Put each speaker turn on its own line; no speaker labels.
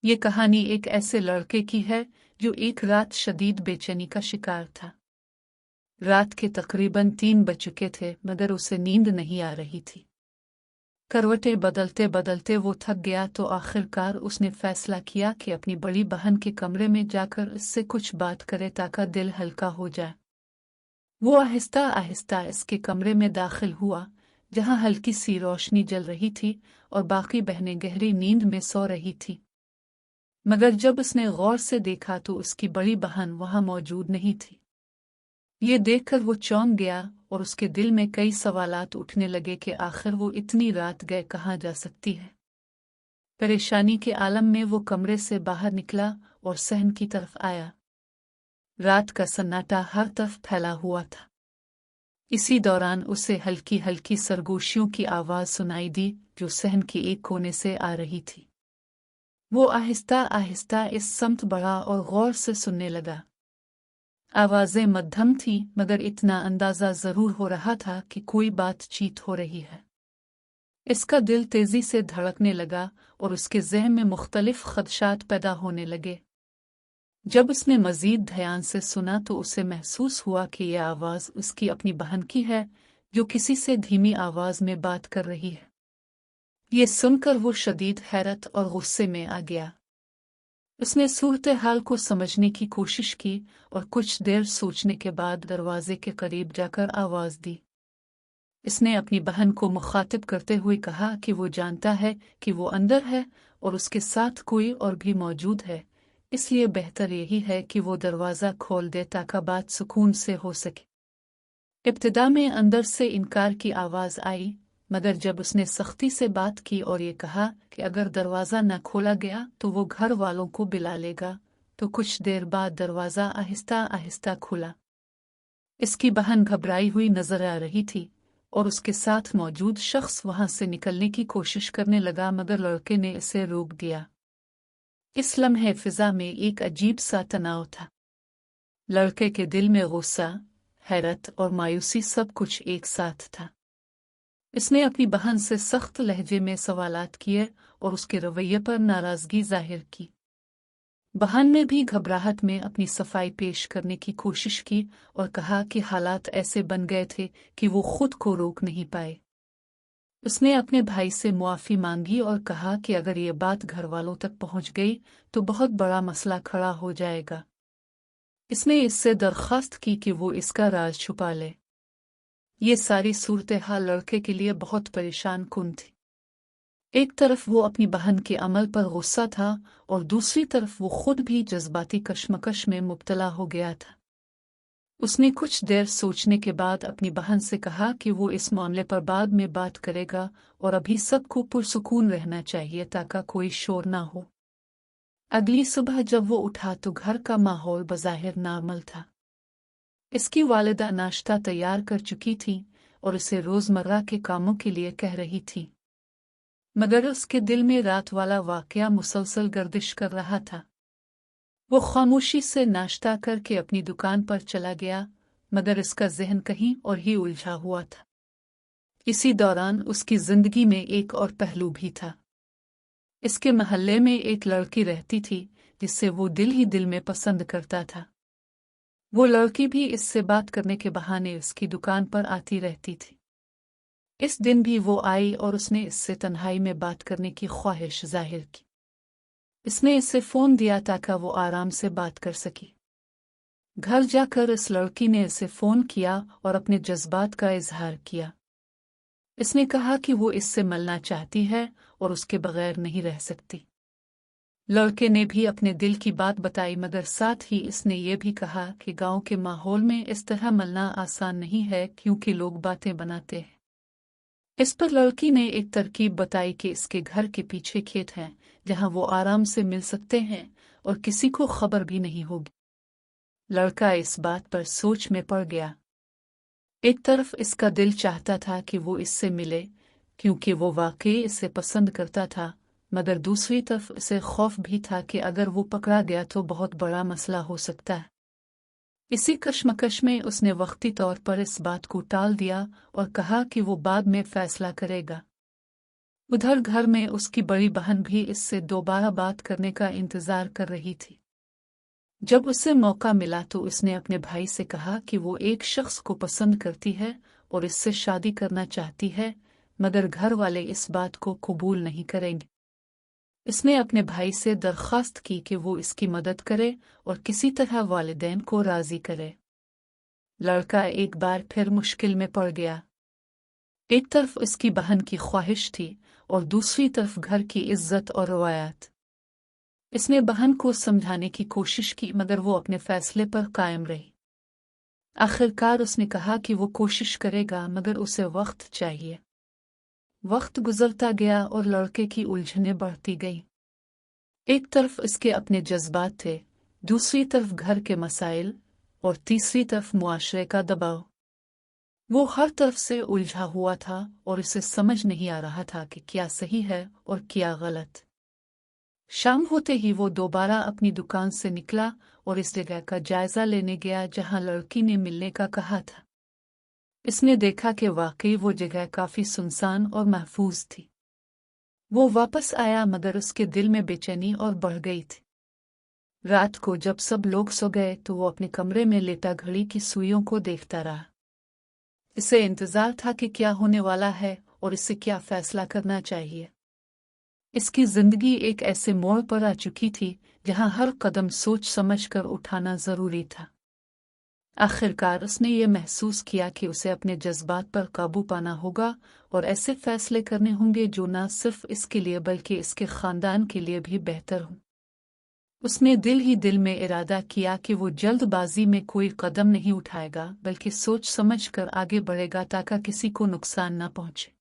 ये कहानी एक ऐसे लड़के की है जो एक रात शदीद बेचैनी का शिकार था। रात के तकरीबन 3 बज चुके थे मगर उसे नींद नहीं आ रही थी। करवटें बदलते बदलते वो थक गया तो आखिरकार उसने फैसला किया कि अपनी बड़ी बहन के कमरे में जाकर उससे कुछ बात करे ताकि दिल हल्का हो जाए। वो आहिस्ता आहिस्ता इसके कमरे में दाखिल हुआ जहां हल्की सी रोशनी जल रही थी और बाकी बहनें गहरी नींद में सो रही थी। मगर जब उसने गौर से देखा तो उसकी बड़ी बहन वहां मौजूद नहीं थी। ये देखकर वो चौंक गया और उसके दिल में कई सवालात उठने लगे कि आखिर वो इतनी रात गए कहाँ जा सकती है। परेशानी के आलम में वो कमरे से बाहर निकला और सहन की तरफ आया। रात का सन्नाटा हर तरफ फैला हुआ था। इसी दौरान उसे हल्की हल्की सरगोशियों की आवाज सुनाई दी जो सहन के एक कोने से आ रही थी। वो आहिस्ता आहिस्ता इस समत बढ़ा और गौर से सुनने लगा। आवाजें मध्यम थी मगर इतना अंदाजा जरूर हो रहा था कि कोई बातचीत हो रही है। इसका दिल तेजी से धड़कने लगा और उसके ज़हन में मुख्तलिफ खदशात पैदा होने लगे। जब उसने मजीद ध्यान से सुना तो उसे महसूस हुआ कि यह आवाज़ उसकी अपनी बहन की है जो किसी से धीमी आवाज़ में बात कर रही है। ये सुनकर वो शदीद हैरत और गुस्से में आ गया। उसने सूरत हाल को समझने की कोशिश की और कुछ देर सोचने के बाद दरवाजे के करीब जाकर आवाज दी। इसने अपनी बहन को मुखातिब करते हुए कहा कि वो जानता है कि वो अंदर है और उसके साथ कोई और भी मौजूद है, इसलिए बेहतर यही है कि वो दरवाज़ा खोल दे ताकि बात सुकून से हो सके। इब्तिदा में अंदर से इनकार की आवाज़ आई मगर जब उसने सख्ती से बात की और ये कहा कि अगर दरवाज़ा न खोला गया तो वो घर वालों को बुला लेगा, तो कुछ देर बाद दरवाज़ा आहिस्ता आहिस्ता खुला। इसकी बहन घबराई हुई नजर आ रही थी और उसके साथ मौजूद शख्स वहां से निकलने की कोशिश करने लगा मगर लड़के ने इसे रोक दिया। इस लम्हे फिजा में एक अजीब सा तनाव था। लड़के के दिल में गुस्सा, हैरत और मायूसी सब कुछ एक साथ था। इसने अपनी बहन से सख्त लहजे में सवालात किए और उसके रवैये पर नाराजगी जाहिर की। बहन ने भी घबराहट में अपनी सफाई पेश करने की कोशिश की और कहा कि हालात ऐसे बन गए थे कि वो खुद को रोक नहीं पाए। उसने अपने भाई से मुआफ़ी मांगी और कहा कि अगर ये बात घर वालों तक पहुंच गई तो बहुत बड़ा मसला खड़ा हो जाएगा। इसने इससे दरख्वास्त की कि वो इसका राज छुपा ले। ये सारी सूरत हाल लड़के के लिए बहुत परेशान कुन थी। एक तरफ वो अपनी बहन के अमल पर गुस्सा था और दूसरी तरफ वो खुद भी जज्बाती कशमकश में मुब्तला हो गया था। उसने कुछ देर सोचने के बाद अपनी बहन से कहा कि वो इस मामले पर बाद में बात करेगा और अभी सबको पुरसुकून रहना चाहिए ताकि कोई शोर ना हो। अगली सुबह जब वो उठा तो घर का माहौल बज़ाहिर नॉर्मल था। इसकी वालिदा नाश्ता तैयार कर चुकी थी और उसे रोज़मर्रा के कामों के लिए कह रही थी, मगर उसके दिल में रात वाला वाकया मुसलसल गर्दिश कर रहा था। वो खामोशी से नाश्ता करके अपनी दुकान पर चला गया मगर इसका जहन कहीं और ही उलझा हुआ था। इसी दौरान उसकी जिंदगी में एक और पहलू भी था। इसके महल्ले में एक लड़की रहती थी जिससे वो दिल ही दिल में पसंद करता था। वो लड़की भी इससे बात करने के बहाने उसकी दुकान पर आती रहती थी। इस दिन भी वो आई और उसने इससे तन्हाई में बात करने की ख्वाहिश जाहिर की। इसने इसे फ़ोन दिया ताकि वो आराम से बात कर सके। घर जाकर इस लड़की ने इसे फ़ोन किया और अपने जज्बात का इजहार किया। इसने कहा कि वो इससे मिलना चाहती है और उसके बगैर नहीं रह सकती। लड़के ने भी अपने दिल की बात बताई मगर साथ ही इसने ये भी कहा कि गांव के माहौल में इस तरह मिलना आसान नहीं है क्योंकि लोग बातें बनाते हैं। इस पर लड़की ने एक तरकीब बताई कि इसके घर के पीछे खेत हैं जहां वो आराम से मिल सकते हैं और किसी को खबर भी नहीं होगी। लड़का इस बात पर सोच में पड़ गया। एक तरफ इसका दिल चाहता था कि वो इससे मिले क्योंकि वो वाकई इसे पसंद करता था, मगर दूसरी तरफ इसे खौफ भी था कि अगर वो पकड़ा गया तो बहुत बड़ा मसला हो सकता है। इसी कशमकश में उसने वक्ती तौर पर इस बात को टाल दिया और कहा कि वो बाद में फैसला करेगा। उधर घर में उसकी बड़ी बहन भी इससे दोबारा बात करने का इंतजार कर रही थी। जब उसे मौका मिला तो उसने अपने भाई से कहा कि वो एक शख्स को पसंद करती है और इससे शादी करना चाहती है, मगर घर वाले इस बात को कबूल नहीं करेंगे। इसने अपने भाई से दरख्वास्त की कि वो इसकी मदद करे और किसी तरह वालिदैन को राजी करे। लड़का एक बार फिर मुश्किल में पड़ गया। एक तरफ उसकी बहन की ख्वाहिश थी और दूसरी तरफ घर की इज्जत और रवायत। इसने बहन को समझाने की कोशिश की मगर वो अपने फैसले पर कायम रही। आखिरकार उसने कहा कि वो कोशिश करेगा मगर उसे वक्त चाहिए। वक्त गुजरता गया और लड़के की उलझनें बढ़ती गईं। एक तरफ इसके अपने जज्बात थे, दूसरी तरफ घर के मसाइल और तीसरी तरफ मुआशरे का दबाव। वो हर तरफ से उलझा हुआ था और इसे समझ नहीं आ रहा था कि क्या सही है और क्या गलत। शाम होते ही वो दोबारा अपनी दुकान से निकला और इस जगह का जायजा लेने गया जहां लड़की ने मिलने का कहा था। इसने देखा कि वाकई वो जगह काफी सुनसान और महफूज थी। वो वापस आया मगर उसके दिल में बेचैनी और बढ़ गई थी। रात को जब सब लोग सो गए तो वो अपने कमरे में लेटा घड़ी की सुइयों को देखता रहा। इसे इंतजार था कि क्या होने वाला है और इसे क्या फैसला करना चाहिए। इसकी जिंदगी एक ऐसे मोड़ पर आ चुकी थी जहां हर कदम सोच समझकर उठाना जरूरी था। आखिरकार उसने ये महसूस किया कि उसे अपने जज्बात पर काबू पाना होगा और ऐसे फैसले करने होंगे जो न सिर्फ इसके लिए बल्कि इसके खानदान के लिए भी बेहतर हों। उसने दिल ही दिल में इरादा किया कि वो जल्दबाजी में कोई कदम नहीं उठाएगा बल्कि सोच समझ कर आगे बढ़ेगा ताकि किसी को नुकसान न पहुंचे।